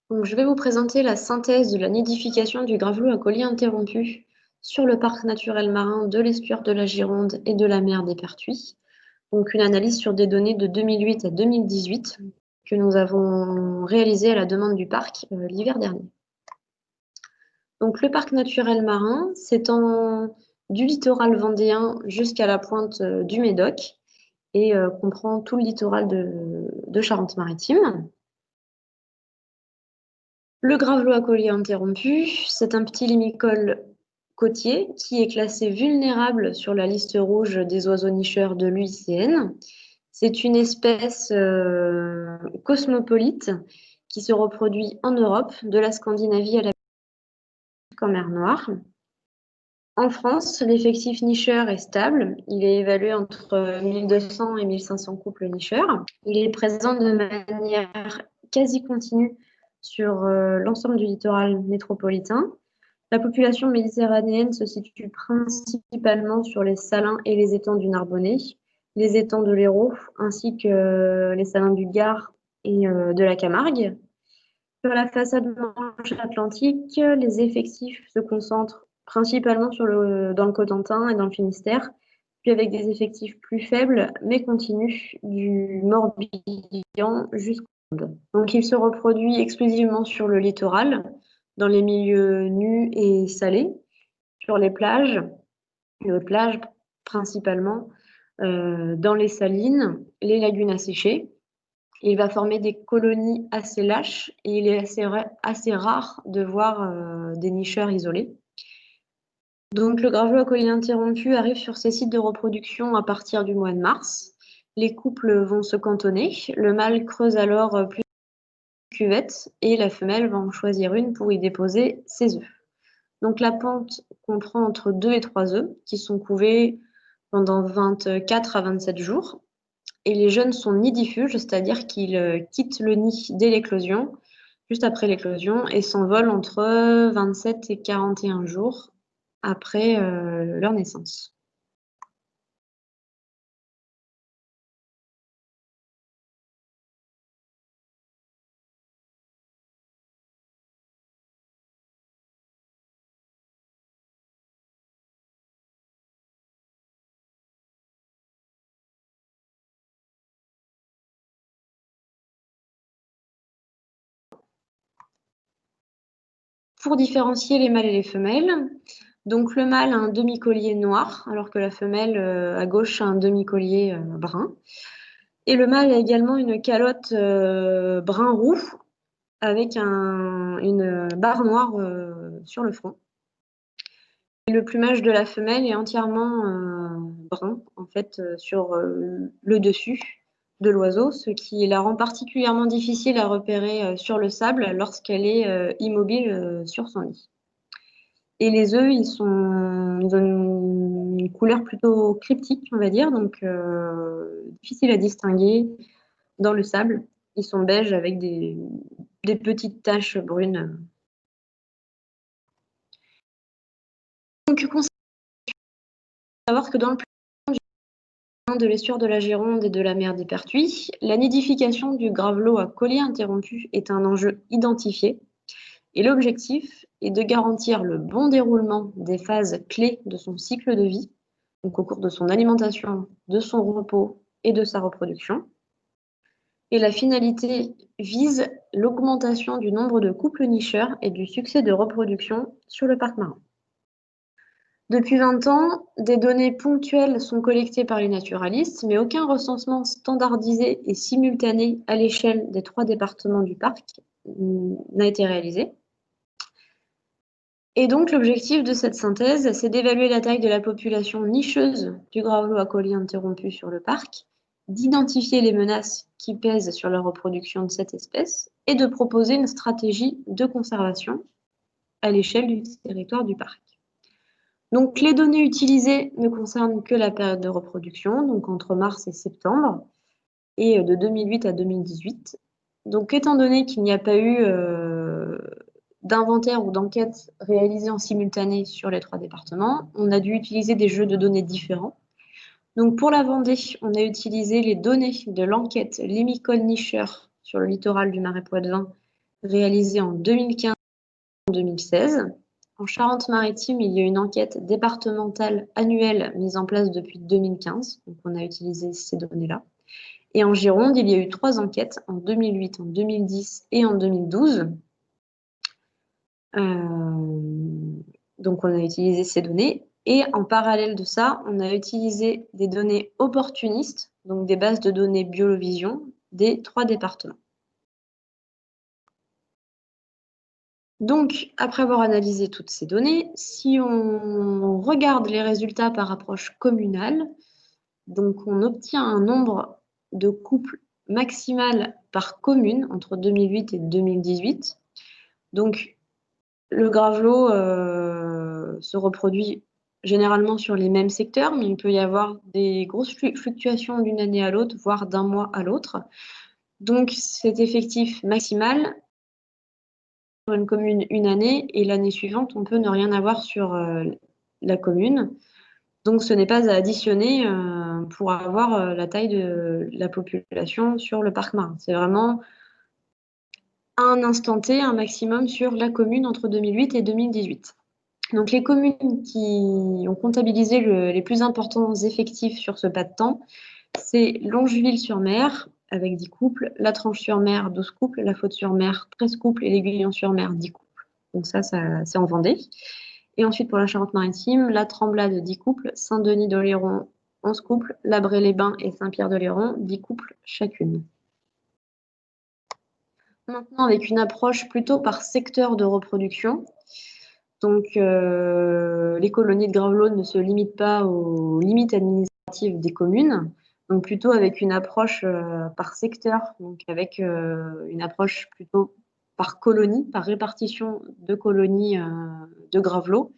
Donc, je vais vous présenter la synthèse de la nidification du gravelot à collier interrompu sur le parc naturel marin de l'estuaire de la Gironde et de la mer des Pertuis. Donc, une analyse sur des données de 2008 à 2018 que nous avons réalisée à la demande du parc l'hiver dernier. Donc, le parc naturel marin s'étend du littoral vendéen jusqu'à la pointe du Médoc et comprend tout le littoral de Charente-Maritime. Le gravelot à collier interrompu, c'est un petit limicole côtier qui est classé vulnérable sur la liste rouge des oiseaux nicheurs de l'UICN. C'est une espèce cosmopolite qui se reproduit en Europe, de la Scandinavie à la mer Noire. En France, l'effectif nicheur est stable. Il est évalué entre 1200 et 1500 couples nicheurs. Il est présent de manière quasi continue sur l'ensemble du littoral métropolitain. La population méditerranéenne se situe principalement sur les salins et les étangs du Narbonnais, les étangs de l'Hérault, ainsi que les salins du Gard et de la Camargue. Sur la façade manche atlantique, les effectifs se concentrent principalement dans le Cotentin et dans le Finistère, puis avec des effectifs plus faibles mais continus du Morbihan jusqu'au Monde. Donc il se reproduit exclusivement sur le littoral, dans les milieux nus et salés, sur les plages principalement, dans les salines, les lagunes asséchées. Il va former des colonies assez lâches et il est assez rare de voir des nicheurs isolés. Donc le gravelot à collier interrompu arrive sur ces sites de reproduction à partir du mois de mars. Les couples vont se cantonner. Le mâle creuse alors plusieurs cuvettes et la femelle va en choisir une pour y déposer ses œufs. Donc la ponte comprend entre 2 et 3 œufs qui sont couvés pendant 24 à 27 jours. Et les jeunes sont nidifuges, c'est-à-dire qu'ils quittent le nid dès l'éclosion, juste après l'éclosion, et s'envolent entre 27 et 41 jours après leur naissance. Pour différencier les mâles et les femelles, donc le mâle a un demi-collier noir, alors que la femelle à gauche a un demi-collier brun. Et le mâle a également une calotte brun-roux avec une barre noire sur le front. Et le plumage de la femelle est entièrement brun, en fait, sur le dessus de l'oiseau, ce qui la rend particulièrement difficile à repérer sur le sable lorsqu'elle est immobile sur son lit. Et les œufs, ils ont une couleur plutôt cryptique, on va dire, donc difficile à distinguer dans le sable. Ils sont beiges avec des petites taches brunes. Donc, il faut savoir que dans le de l'estuaire de la Gironde et de la mer des Pertuis, la nidification du gravelot à collier interrompu est un enjeu identifié et l'objectif est de garantir le bon déroulement des phases clés de son cycle de vie, donc au cours de son alimentation, de son repos et de sa reproduction. Et la finalité vise l'augmentation du nombre de couples nicheurs et du succès de reproduction sur le parc marin. Depuis 20 ans, des données ponctuelles sont collectées par les naturalistes, mais aucun recensement standardisé et simultané à l'échelle des 3 départements du parc n'a été réalisé. Et donc, l'objectif de cette synthèse, c'est d'évaluer la taille de la population nicheuse du gravelot à collier interrompu sur le parc, d'identifier les menaces qui pèsent sur la reproduction de cette espèce et de proposer une stratégie de conservation à l'échelle du territoire du parc. Donc, les données utilisées ne concernent que la période de reproduction, donc entre mars et septembre, et de 2008 à 2018. Donc, étant donné qu'il n'y a pas eu d'inventaire ou d'enquête réalisée en simultané sur les 3 départements, on a dû utiliser des jeux de données différents. Donc, pour la Vendée, on a utilisé les données de l'enquête Limicole Nicheur sur le littoral du Marais Poitevin réalisée en 2015 et 2016. En Charente-Maritime, il y a une enquête départementale annuelle mise en place depuis 2015. Donc, on a utilisé ces données-là. Et en Gironde, il y a eu 3 enquêtes en 2008, en 2010 et en 2012. Donc, on a utilisé ces données. Et en parallèle de ça, on a utilisé des données opportunistes, donc des bases de données Biolovision des 3 départements. Donc, après avoir analysé toutes ces données, si on regarde les résultats par approche communale, donc on obtient un nombre de couples maximal par commune entre 2008 et 2018. Donc, le gravelot se reproduit généralement sur les mêmes secteurs, mais il peut y avoir des grosses fluctuations d'une année à l'autre, voire d'un mois à l'autre. Donc, cet effectif maximal sur une commune une année et l'année suivante, on peut ne rien avoir sur la commune. Donc, ce n'est pas à additionner pour avoir la taille de la population sur le parc marin. C'est vraiment à un instant T, un maximum sur la commune entre 2008 et 2018. Donc, les communes qui ont comptabilisé les plus importants effectifs sur ce pas de temps, c'est Longeville-sur-Mer, avec 10 couples, La Tranche-sur-Mer, 12 couples, La Faute-sur-Mer, 13 couples, et l'Aiguillon-sur-Mer, 10 couples. Donc ça c'est en Vendée. Et ensuite, pour la Charente-Maritime, La Tremblade, 10 couples, Saint-Denis-d'Oléron, 11 couples, La Bray-les-Bains et Saint-Pierre-d'Oléron, 10 couples chacune. Maintenant, avec une approche plutôt par secteur de reproduction. Donc, les colonies de gravelot ne se limitent pas aux limites administratives des communes, donc plutôt avec une approche par secteur, donc avec une approche plutôt par colonie, par répartition de colonies de gravelot.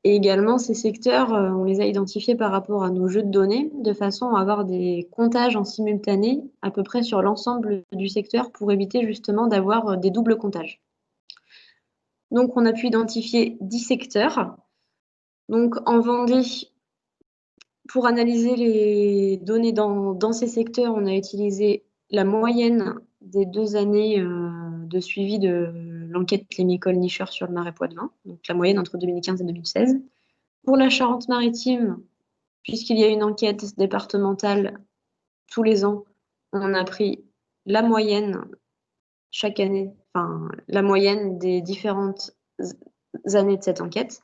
Et également, ces secteurs, on les a identifiés par rapport à nos jeux de données, de façon à avoir des comptages en simultané à peu près sur l'ensemble du secteur pour éviter justement d'avoir des doubles comptages. Donc, on a pu identifier 10 secteurs. Donc, en Vendée, pour analyser les données dans ces secteurs, on a utilisé la moyenne des 2 années de suivi de l'enquête Clémicol-Nicheur sur le Marais Poitevin, donc la moyenne entre 2015 et 2016. Pour la Charente-Maritime, puisqu'il y a une enquête départementale tous les ans, on a pris la moyenne chaque année, enfin la moyenne des différentes années de cette enquête.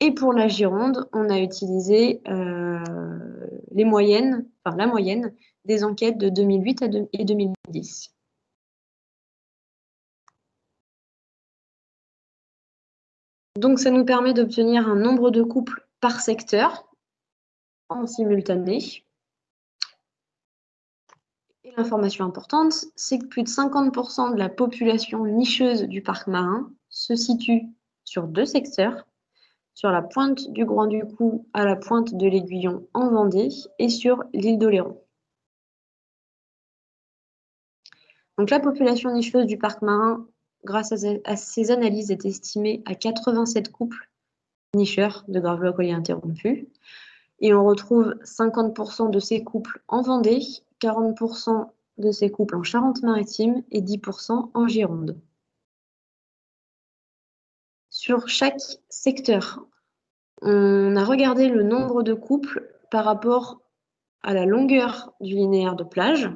Et pour la Gironde, on a utilisé la moyenne des enquêtes de 2008 et 2010. Donc, ça nous permet d'obtenir un nombre de couples par secteur en simultané. Et l'information importante, c'est que plus de 50% de la population nicheuse du parc marin se situe sur 2 secteurs, sur la pointe du Grand-Ducou à la pointe de l'Aiguillon en Vendée et sur l'île d'Oléron. Donc la population nicheuse du parc marin, grâce à ces analyses, est estimée à 87 couples nicheurs de gravelot collier interrompus. Et on retrouve 50% de ces couples en Vendée, 40% de ces couples en Charente-Maritime et 10% en Gironde. Sur chaque secteur, on a regardé le nombre de couples par rapport à la longueur du linéaire de plage,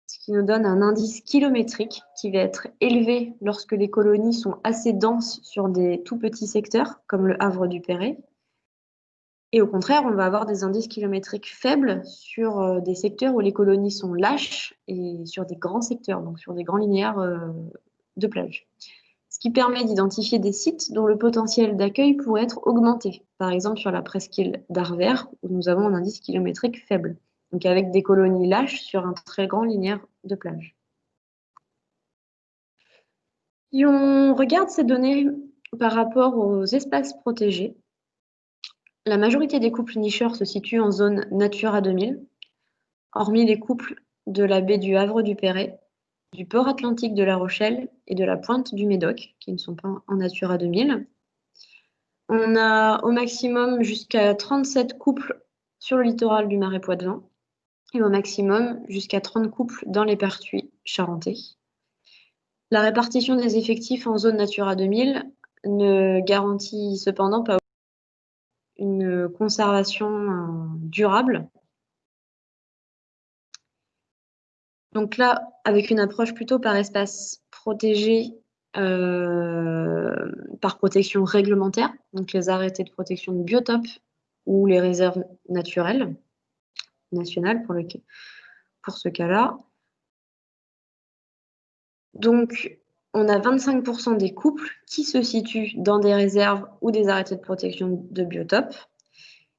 ce qui nous donne un indice kilométrique qui va être élevé lorsque les colonies sont assez denses sur des tout petits secteurs, comme le Havre du Perret. Et au contraire, on va avoir des indices kilométriques faibles sur des secteurs où les colonies sont lâches et sur des grands secteurs, donc sur des grands linéaires de plage. Ce qui permet d'identifier des sites dont le potentiel d'accueil pourrait être augmenté. Par exemple, sur la presqu'île d'Arvers, où nous avons un indice kilométrique faible, donc avec des colonies lâches sur un très grand linéaire de plage. Si on regarde ces données par rapport aux espaces protégés, la majorité des couples nicheurs se situent en zone Natura 2000, hormis les couples de la baie du Havre du Perret, du port atlantique de La Rochelle et de la pointe du Médoc, qui ne sont pas en Natura 2000. On a au maximum jusqu'à 37 couples sur le littoral du Marais Poitevin et au maximum jusqu'à 30 couples dans les pertuis charentais. La répartition des effectifs en zone Natura 2000 ne garantit cependant pas une conservation durable. Donc là, avec une approche plutôt par espace protégé, par protection réglementaire, donc les arrêtés de protection de biotopes ou les réserves naturelles, nationales pour ce cas-là. Donc, on a 25% des couples qui se situent dans des réserves ou des arrêtés de protection de biotopes.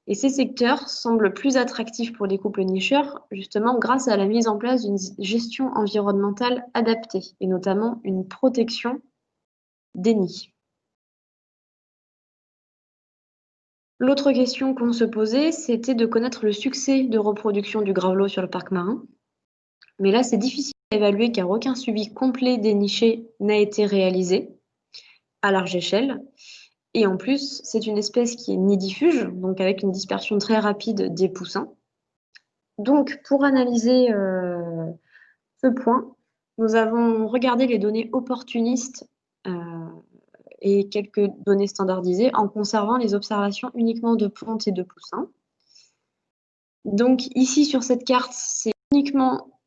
Et ces secteurs semblent plus attractifs pour les couples nicheurs, justement grâce à la mise en place d'une gestion environnementale adaptée, et notamment une protection des nids. L'autre question qu'on se posait, c'était de connaître le succès de reproduction du gravelot sur le parc marin. Mais là, c'est difficile à évaluer car aucun suivi complet des nichés n'a été réalisé à large échelle. Et en plus, c'est une espèce qui est nidifuge, donc avec une dispersion très rapide des poussins. Donc, pour analyser ce point, nous avons regardé les données opportunistes et quelques données standardisées en conservant les observations uniquement de pontes et de poussins. Donc ici, sur cette carte, c'est uniquement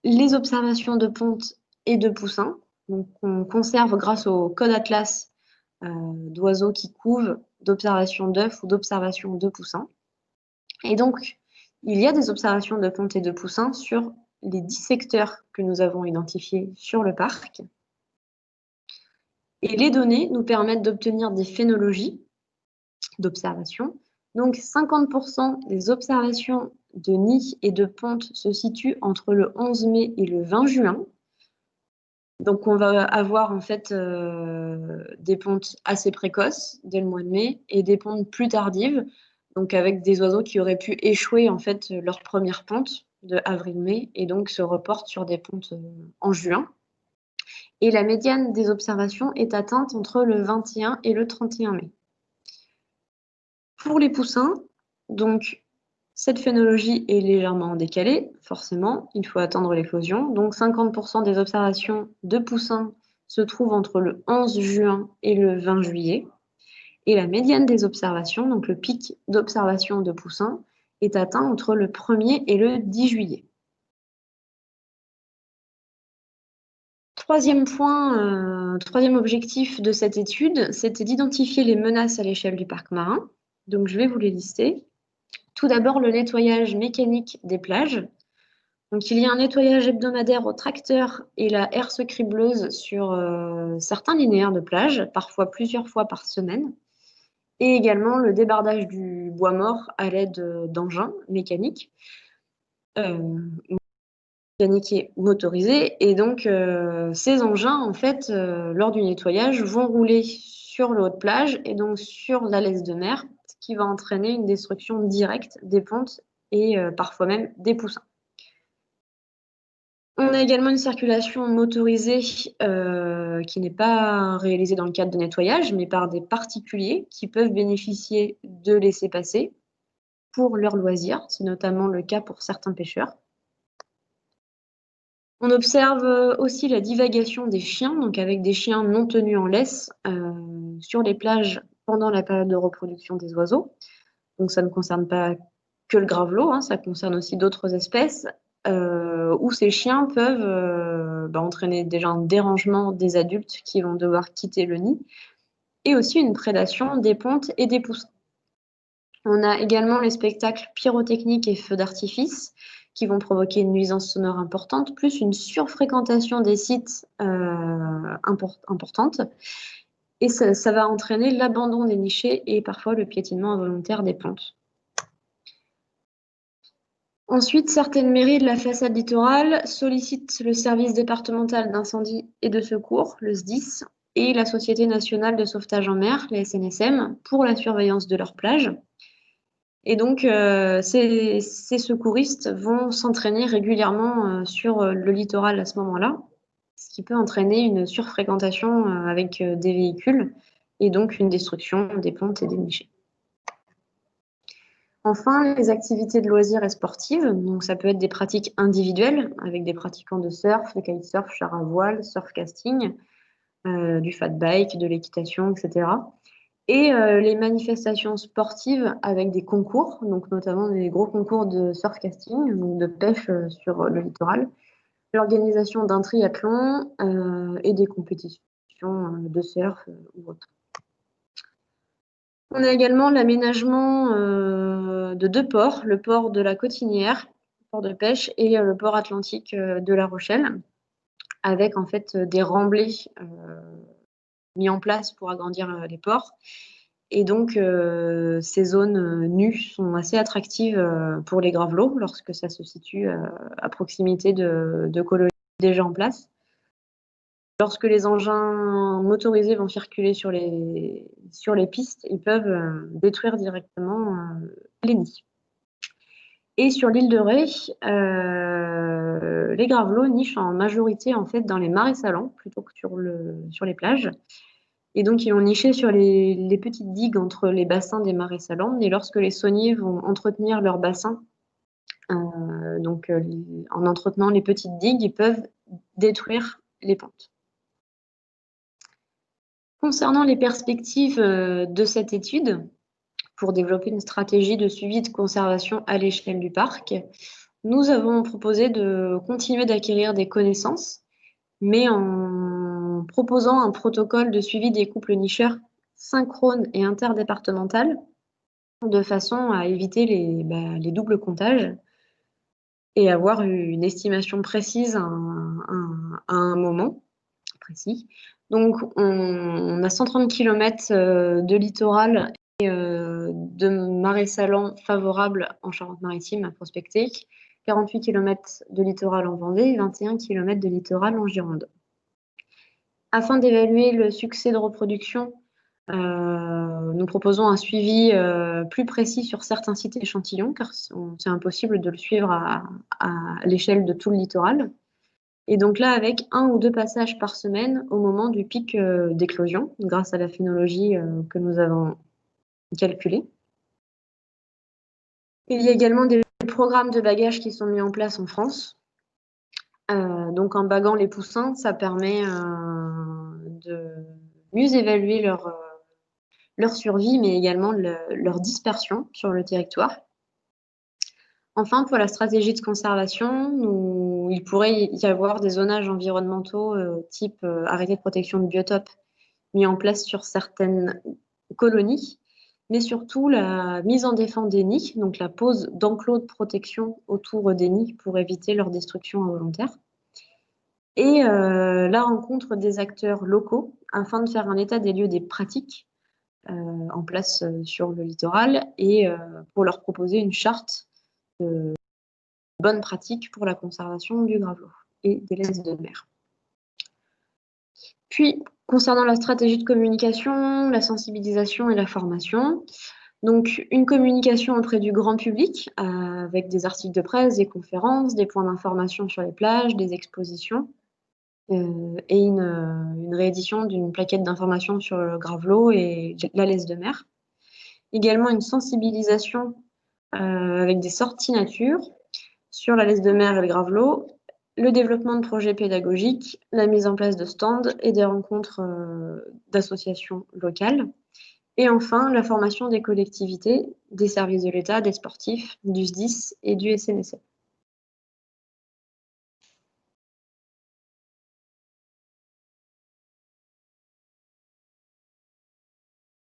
les observations de pontes et de poussins. Donc, on conserve grâce au code Atlas d'oiseaux qui couvent, d'observations d'œufs ou d'observations de poussins. Et donc, il y a des observations de pontes et de poussins sur les 10 secteurs que nous avons identifiés sur le parc. Et les données nous permettent d'obtenir des phénologies d'observation. Donc, 50% des observations de nids et de pontes se situent entre le 11 mai et le 20 juin. Donc, on va avoir en fait des pontes assez précoces dès le mois de mai et des pontes plus tardives, donc avec des oiseaux qui auraient pu échouer en fait leur première ponte de avril-mai et donc se reportent sur des pontes en juin. Et la médiane des observations est atteinte entre le 21 et le 31 mai. Pour les poussins, donc cette phénologie est légèrement décalée, forcément, il faut attendre l'éclosion. Donc 50% des observations de poussins se trouvent entre le 11 juin et le 20 juillet. Et la médiane des observations, donc le pic d'observation de poussins, est atteint entre le 1er et le 10 juillet. Troisième point, troisième objectif de cette étude, c'était d'identifier les menaces à l'échelle du parc marin. Donc je vais vous les lister. Tout d'abord, le nettoyage mécanique des plages. Donc, il y a un nettoyage hebdomadaire au tracteur et la herse cribleuse sur certains linéaires de plage, parfois plusieurs fois par semaine. Et également le débardage du bois mort à l'aide d'engins mécaniques, mécaniques et motorisés. Et donc, ces engins, en fait, lors du nettoyage, vont rouler sur le haut de plage et donc sur la laisse de mer, ce qui va entraîner une destruction directe des pontes et parfois même des poussins. On a également une circulation motorisée qui n'est pas réalisée dans le cadre de nettoyage, mais par des particuliers qui peuvent bénéficier de laissez-passer pour leurs loisirs. C'est notamment le cas pour certains pêcheurs. On observe aussi la divagation des chiens, donc avec des chiens non tenus en laisse sur les plages pendant la période de reproduction des oiseaux. Donc ça ne concerne pas que le gravelot, hein, ça concerne aussi d'autres espèces où ces chiens peuvent entraîner déjà un dérangement des adultes qui vont devoir quitter le nid et aussi une prédation des pontes et des poussins. On a également les spectacles pyrotechniques et feux d'artifice qui vont provoquer une nuisance sonore importante, plus une surfréquentation des sites importante. Et ça va entraîner l'abandon des nichés et parfois le piétinement involontaire des pontes. Ensuite, certaines mairies de la façade littorale sollicitent le service départemental d'incendie et de secours, le SDIS, et la Société nationale de sauvetage en mer, la SNSM, pour la surveillance de leurs plages. Et donc, ces secouristes vont s'entraîner régulièrement sur le littoral à ce moment-là, ce qui peut entraîner une surfréquentation avec des véhicules et donc une destruction des pontes et des nichés. Enfin, les activités de loisirs et sportives, donc ça peut être des pratiques individuelles avec des pratiquants de surf, de kitesurf, char à voile, surf casting, du fat bike, de l'équitation, etc. Et les manifestations sportives avec des concours, donc notamment des gros concours de surf casting, donc de pêche sur le littoral, l'organisation d'un triathlon et des compétitions de surf ou autres. On a également l'aménagement de 2 ports, le port de la Cotinière, port de pêche, et le port atlantique de La Rochelle, avec en fait des remblais mis en place pour agrandir les ports. Et donc, ces zones nues sont assez attractives pour les gravelots lorsque ça se situe à proximité de colonies déjà en place. Lorsque les engins motorisés vont circuler sur les pistes, ils peuvent détruire directement les nids. Et sur l'île de Ré, les gravelots nichent en majorité en fait dans les marais salants plutôt que sur les plages. Et donc ils vont nicher sur les petites digues entre les bassins des marais salants. Et lorsque les sauniers vont entretenir leurs bassins, en entretenant les petites digues, ils peuvent détruire les pontes. Concernant les perspectives de cette étude, pour développer une stratégie de suivi de conservation à l'échelle du parc, nous avons proposé de continuer d'acquérir des connaissances, mais en proposant un protocole de suivi des couples nicheurs synchrone et interdépartemental, de façon à éviter les doubles comptages et avoir une estimation précise à un moment précis. Donc, on a 130 km de littoral et de marais salants favorables en Charente-Maritime à prospecter, 48 km de littoral en Vendée et 21 km de littoral en Gironde. Afin d'évaluer le succès de reproduction, nous proposons un suivi plus précis sur certains sites échantillons, car c'est impossible de le suivre à l'échelle de tout le littoral. Et donc là, avec 1 ou 2 passages par semaine au moment du pic d'éclosion, grâce à la phénologie que nous avons calculée. Il y a également des programmes de bagage qui sont mis en place en France. Donc en baguant les poussins, ça permet de mieux évaluer leur survie, mais également leur dispersion sur le territoire. Enfin, pour la stratégie de conservation, il pourrait y avoir des zonages environnementaux type arrêté de protection de biotope mis en place sur certaines colonies, mais surtout la mise en défense des nids, donc la pose d'enclos de protection autour des nids pour éviter leur destruction involontaire. Et la rencontre des acteurs locaux afin de faire un état des lieux des pratiques en place sur le littoral et pour leur proposer une charte de bonnes pratiques pour la conservation du gravelot et des laisses de mer. Puis, concernant la stratégie de communication, la sensibilisation et la formation, donc une communication auprès du grand public avec des articles de presse, des conférences, des points d'information sur les plages, des expositions et une réédition d'une plaquette d'information sur le gravelot et la laisse de mer. Également une sensibilisation avec des sorties nature sur la laisse de mer et le gravelot, le développement de projets pédagogiques, la mise en place de stands et des rencontres d'associations locales. Et enfin, la formation des collectivités, des services de l'État, des sportifs, du SDIS et du SNSM.